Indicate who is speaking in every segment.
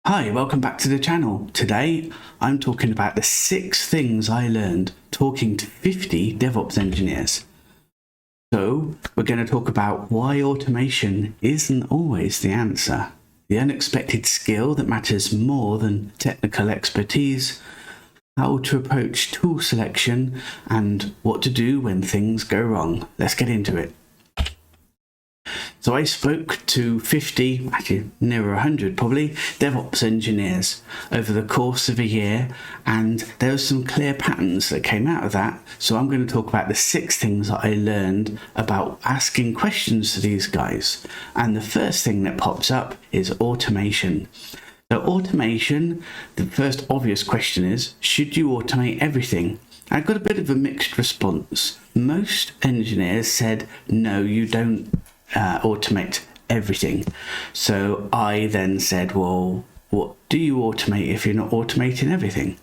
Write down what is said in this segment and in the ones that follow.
Speaker 1: Hi, welcome back to the channel. Today, I'm talking about the 6 things I learned talking to 50 DevOps engineers. So, we're going to talk about why automation isn't always the answer, the unexpected skill that matters more than technical expertise, how to approach tool selection, and what to do when things go wrong. Let's get into it. So I spoke to 50, actually nearer 100 probably, DevOps engineers over the course of a year, and there were some clear patterns that came out of that. So I'm going to talk about the 6 things that I learned about asking questions to these guys. And the first thing that pops up is automation. So automation, the first obvious question is, should you automate everything? I got a bit of a mixed response. Most engineers said, no, you don't automate everything. So I then said, well, what do you automate if you're not automating everything?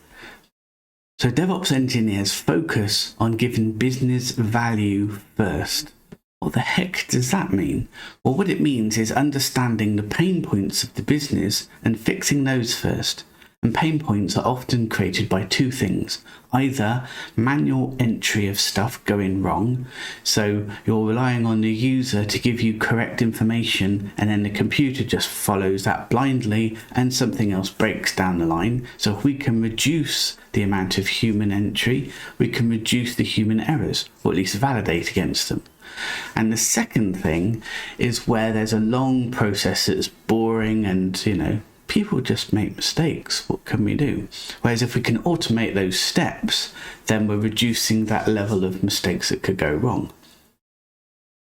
Speaker 1: So DevOps engineers focus on giving business value first. What the heck does that mean? Well, what it means is understanding the pain points of the business and fixing those first. And pain points are often created by 2 things. Either manual entry of stuff going wrong, so you're relying on the user to give you correct information and then the computer just follows that blindly and something else breaks down the line. So if we can reduce the amount of human entry, we can reduce the human errors, or at least validate against them. And the second thing is where there's a long process that's boring and, people just make mistakes. What can we do? Whereas if we can automate those steps, then we're reducing that level of mistakes that could go wrong.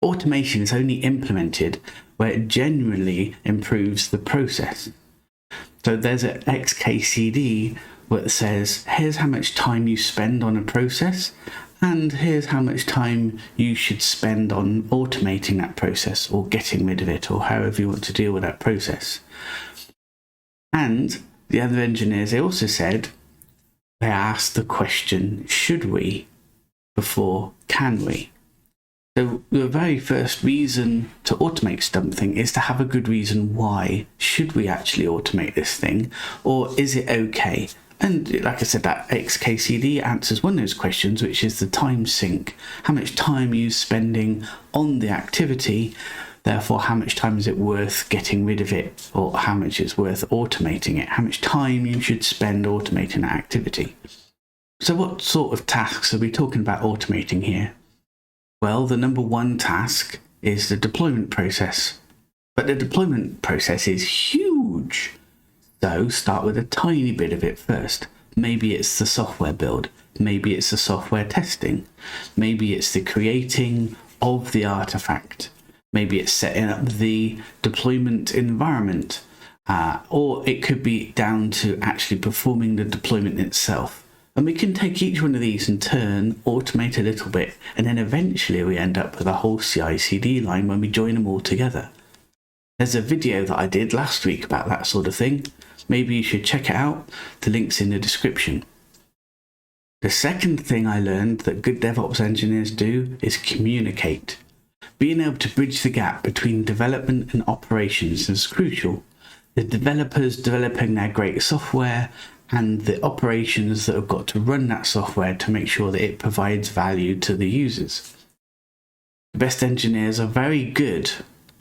Speaker 1: Automation is only implemented where it genuinely improves the process. So there's an XKCD that says, here's how much time you spend on a process, and here's how much time you should spend on automating that process or getting rid of it, or however you want to deal with that process. And the other engineers, they also said, they asked the question, should we, before can we? So the very first reason to automate something is to have a good reason why. Should we actually automate this thing, or is it okay? And like I said, that XKCD answers one of those questions, which is the time sink. How much time are you spending on the activity? Therefore, how much time is it worth getting rid of it, or how much it's worth automating it? How much time you should spend automating that activity? So what sort of tasks are we talking about automating here? Well, the number 1 task is the deployment process. But the deployment process is huge. So start with a tiny bit of it first. Maybe it's the software build. Maybe it's the software testing. Maybe it's the creating of the artifact. Maybe it's setting up the deployment environment, or it could be down to actually performing the deployment itself. And we can take each one of these in turn, automate a little bit, and then eventually we end up with a whole CI/CD line when we join them all together. There's a video that I did last week about that sort of thing. Maybe you should check it out. The link's in the description. The second thing I learned that good DevOps engineers do is communicate. Being able to bridge the gap between development and operations is crucial. The developers developing their great software and the operations that have got to run that software to make sure that it provides value to the users. The best engineers are very good,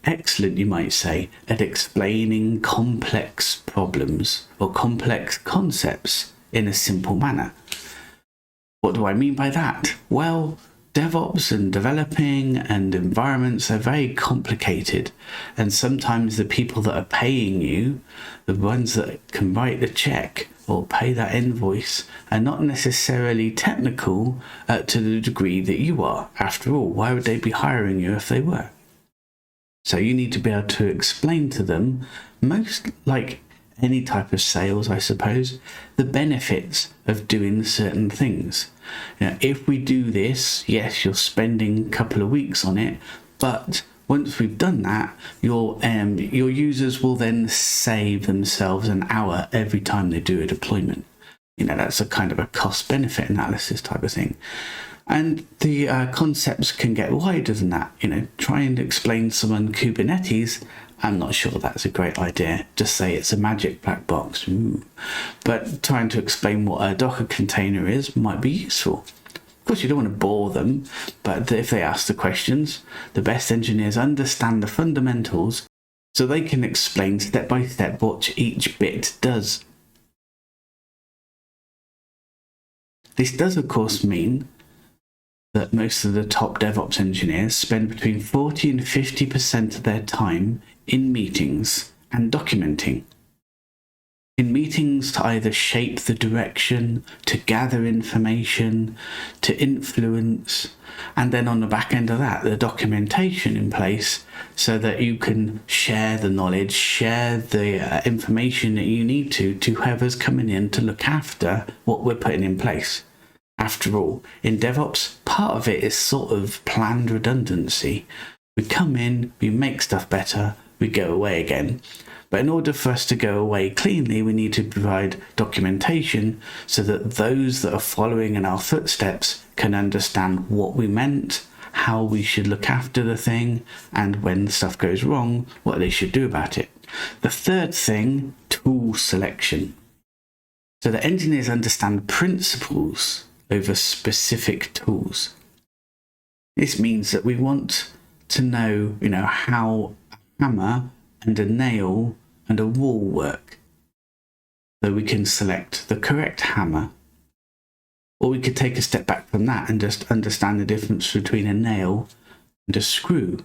Speaker 1: excellent you might say, at explaining complex problems or complex concepts in a simple manner. What do I mean by that? Well, DevOps and developing and environments are very complicated, and sometimes the people that are paying you, the ones that can write the check or pay that invoice, are not necessarily technical to the degree that you are. After all, why would they be hiring you if they were? So you need to be able to explain to them, most like any type of sales, I suppose, the benefits of doing certain things. If we do this, yes, you're spending a couple of weeks on it, but once we've done that, your users will then save themselves an hour every time they do a deployment. That's a kind of a cost-benefit analysis type of thing. And the concepts can get wider than that. Try and explain someone Kubernetes I'm not sure that's a great idea. Just say it's a magic black box. Ooh. But trying to explain what a Docker container is might be useful. Of course, you don't want to bore them, but if they ask the questions, the best engineers understand the fundamentals so they can explain step by step what each bit does. This does, of course, mean that most of the top DevOps engineers spend between 40 and 50% of their time in meetings and documenting. In meetings to either shape the direction, to gather information, to influence, and then on the back end of that, the documentation in place so that you can share the knowledge, share the information that you need to whoever's coming in to look after what we're putting in place. After all, in DevOps, part of it is sort of planned redundancy. We come in, we make stuff better, we go away again. But in order for us to go away cleanly, we need to provide documentation so that those that are following in our footsteps can understand what we meant, how we should look after the thing, and when stuff goes wrong, what they should do about it. The third thing, tool selection. So that engineers understand principles over specific tools. This means that we want to know, how a hammer and a nail and a wall work, so we can select the correct hammer. Or we could take a step back from that and just understand the difference between a nail and a screw,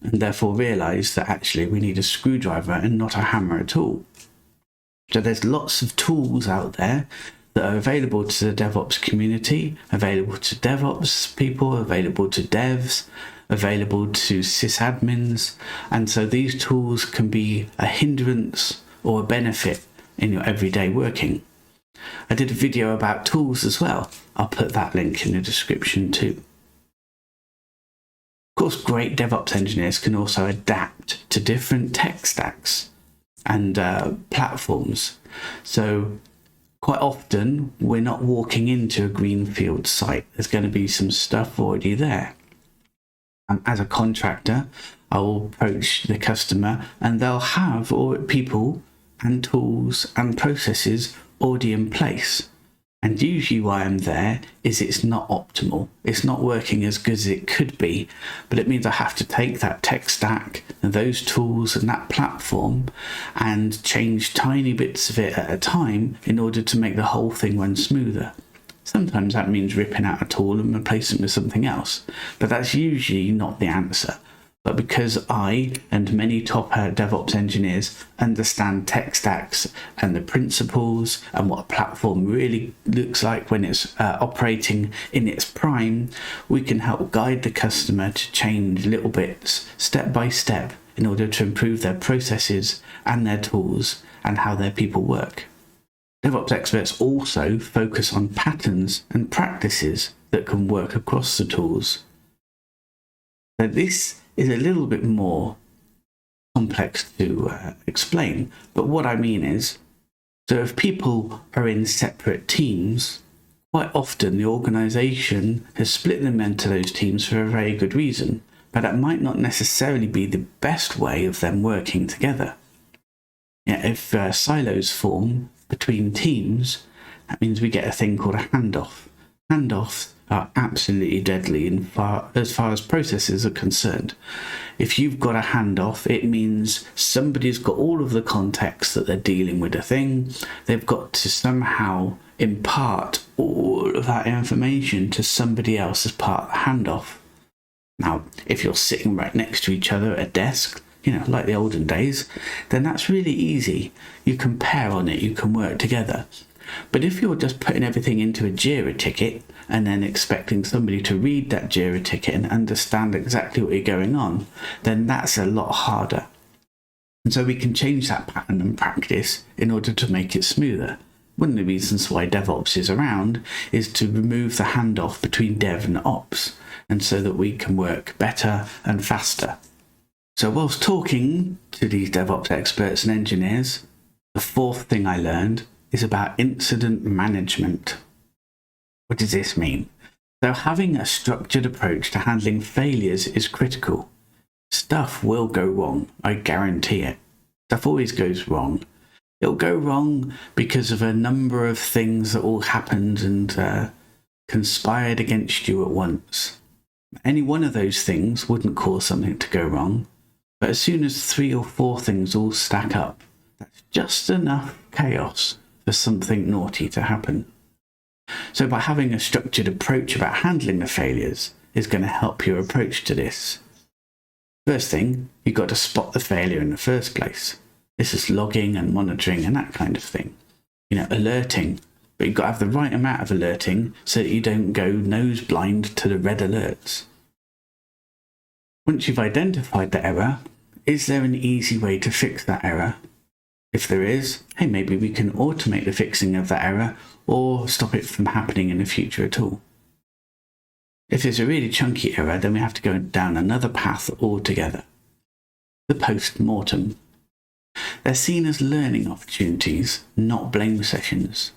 Speaker 1: and therefore realize that actually we need a screwdriver and not a hammer at all. So there's lots of tools out there that are available to the DevOps community, available to DevOps people, available to devs, available to sysadmins, and so these tools can be a hindrance or a benefit in your everyday working. I did a video about tools as well. I'll put that link in the description too. Of course, great DevOps engineers can also adapt to different tech stacks and platforms. So quite often, we're not walking into a greenfield site. There's going to be some stuff already there. As a contractor, I will approach the customer and they'll have people and tools and processes already in place. And usually why I'm there is it's not optimal. It's not working as good as it could be, but it means I have to take that tech stack and those tools and that platform and change tiny bits of it at a time in order to make the whole thing run smoother. Sometimes that means ripping out a tool and replacing it with something else, but that's usually not the answer. But because I and many top DevOps engineers understand tech stacks and the principles and what a platform really looks like when it's operating in its prime, we can help guide the customer to change little bits step by step in order to improve their processes and their tools and how their people work. DevOps experts also focus on patterns and practices that can work across the tools. So this is a little bit more complex to explain, but what I mean is, so if people are in separate teams, quite often the organisation has split them into those teams for a very good reason, but that might not necessarily be the best way of them working together. If silos form between teams, that means we get a thing called a handoff. Handoffs are absolutely deadly as far as processes are concerned. If you've got a handoff, it means somebody's got all of the context that they're dealing with a thing. They've got to somehow impart all of that information to somebody else as part of the handoff. Now, if you're sitting right next to each other at a desk, like the olden days, then that's really easy. You can pair on it, you can work together. But if you're just putting everything into a JIRA ticket and then expecting somebody to read that JIRA ticket and understand exactly what you're going on, then that's a lot harder. And so we can change that pattern and practice in order to make it smoother. One of the reasons why DevOps is around is to remove the handoff between dev and ops, and so that we can work better and faster. So whilst talking to these DevOps experts and engineers, the fourth thing I learned is about incident management. What does this mean? So having a structured approach to handling failures is critical. Stuff will go wrong. I guarantee it. Stuff always goes wrong. It'll go wrong because of a number of things that all happened and conspired against you at once. Any one of those things wouldn't cause something to go wrong, but as soon as 3 or 4 things all stack up, that's just enough chaos for something naughty to happen. So by having a structured approach about handling the failures is going to help your approach to this. First thing, you've got to spot the failure in the first place. This is logging and monitoring and that kind of thing. Alerting. But you've got to have the right amount of alerting so that you don't go nose blind to the red alerts. Once you've identified the error, is there an easy way to fix that error? If there is, hey, maybe we can automate the fixing of that error or stop it from happening in the future at all. If there's a really chunky error, then we have to go down another path altogether. The post-mortem. They're seen as learning opportunities, not blame sessions.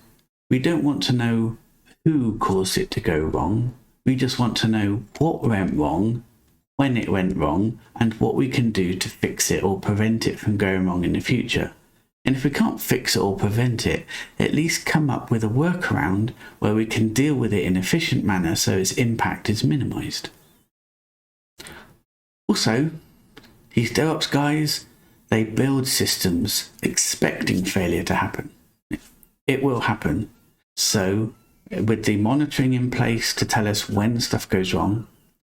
Speaker 1: We don't want to know who caused it to go wrong. We just want to know what went wrong, when it went wrong, and what we can do to fix it or prevent it from going wrong in the future. And if we can't fix it or prevent it, at least come up with a workaround where we can deal with it in an efficient manner so its impact is minimized. Also, these DevOps guys, they build systems expecting failure to happen. It will happen. So, with the monitoring in place to tell us when stuff goes wrong,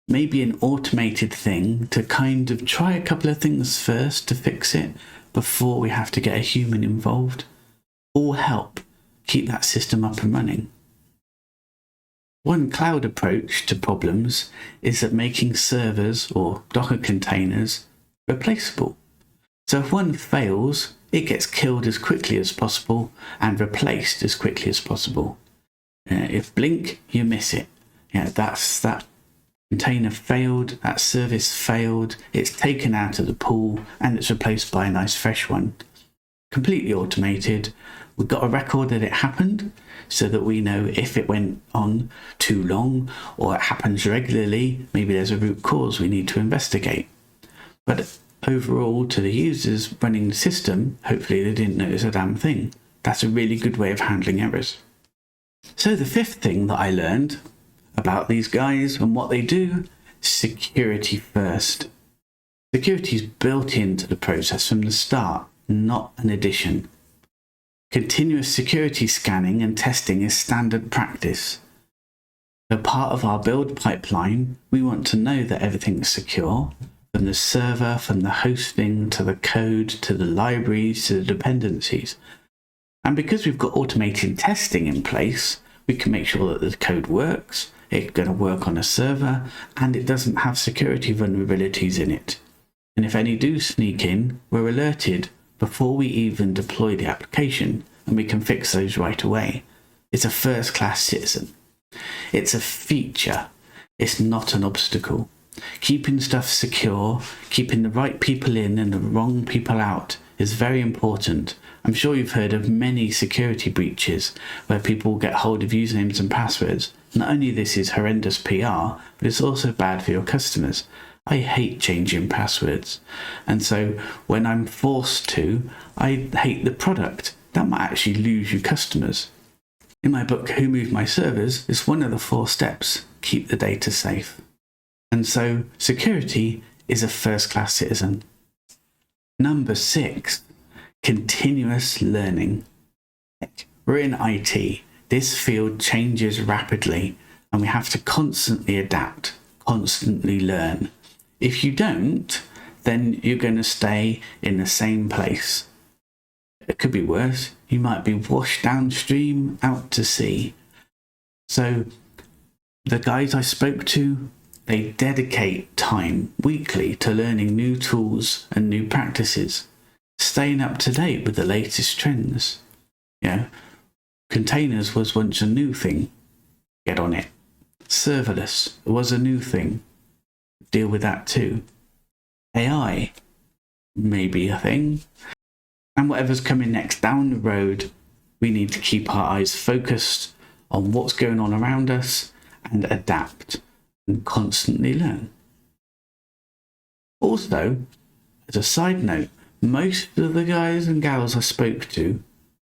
Speaker 1: maybe an automated thing to kind of try a couple of things first to fix it before we have to get a human involved, all help keep that system up and running. One cloud approach to problems is that making servers or Docker containers replaceable. So if one fails, it gets killed as quickly as possible and replaced as quickly as possible. If blink, you miss it. That container failed, that service failed, it's taken out of the pool and it's replaced by a nice fresh one. Completely automated. We've got a record that it happened so that we know if it went on too long or it happens regularly, maybe there's a root cause we need to investigate. But overall, to the users running the system, hopefully they didn't notice a damn thing. That's a really good way of handling errors. So the fifth thing that I learned about these guys and what they do, security first. Security is built into the process from the start, not an addition. Continuous security scanning and testing is standard practice. So part of our build pipeline, we want to know that everything is secure, from the server, from the hosting, to the code, to the libraries, to the dependencies. And because we've got automated testing in place, we can make sure that the code works, it's going to work on a server, and it doesn't have security vulnerabilities in it. And if any do sneak in, we're alerted before we even deploy the application, and we can fix those right away. It's a first-class citizen. It's a feature. It's not an obstacle. Keeping stuff secure, keeping the right people in and the wrong people out is very important. I'm sure you've heard of many security breaches where people get hold of usernames and passwords. Not only this is horrendous PR, but it's also bad for your customers. I hate changing passwords. And so when I'm forced to, I hate the product. That might actually lose you customers. In my book, Who Moved My Servers, it's one of the 4 steps. Keep the data safe. And so security is a first-class citizen. Number 6, continuous learning. We're in IT. This field changes rapidly and we have to constantly adapt, constantly learn. If you don't, then you're going to stay in the same place. It could be worse. You might be washed downstream out to sea. So the guys I spoke to, they dedicate time weekly to learning new tools and new practices, staying up to date with the latest trends. Containers was once a new thing. Get on it. Serverless was a new thing. Deal with that too. AI may be a thing. And whatever's coming next down the road, we need to keep our eyes focused on what's going on around us and adapt and constantly learn. Also, as a side note, most of the guys and gals I spoke to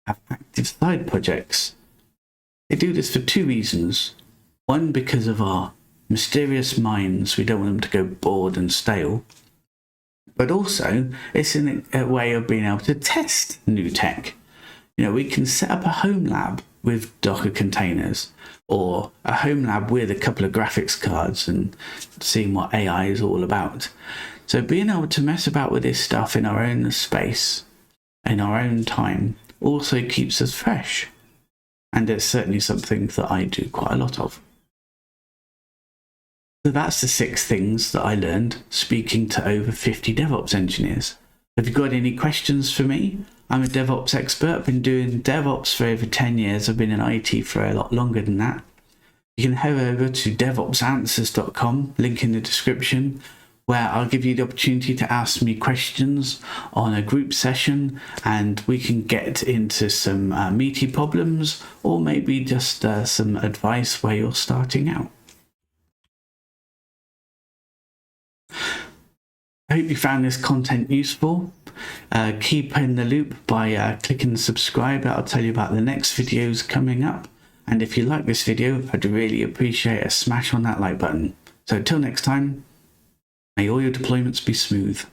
Speaker 1: have active side projects. They do this for two reasons. One, because of our mysterious minds, we don't want them to go bored and stale. But also, it's a way of being able to test new tech. We can set up a home lab with Docker containers, or a home lab with a couple of graphics cards and seeing what AI is all about. So being able to mess about with this stuff in our own space, in our own time, also keeps us fresh. And it's certainly something that I do quite a lot of. So that's the 6 things that I learned speaking to over 50 DevOps engineers. Have you got any questions for me? I'm a DevOps expert. I've been doing DevOps for over 10 years. I've been in IT for a lot longer than that. You can head over to devopsanswers.com, link in the description, where I'll give you the opportunity to ask me questions on a group session, and we can get into some meaty problems, or maybe just some advice where you're starting out. I hope you found this content useful. Keep in the loop by clicking subscribe. I'll tell you about the next videos coming up. And if you like this video, I'd really appreciate a smash on that like button. So until next time, may all your deployments be smooth.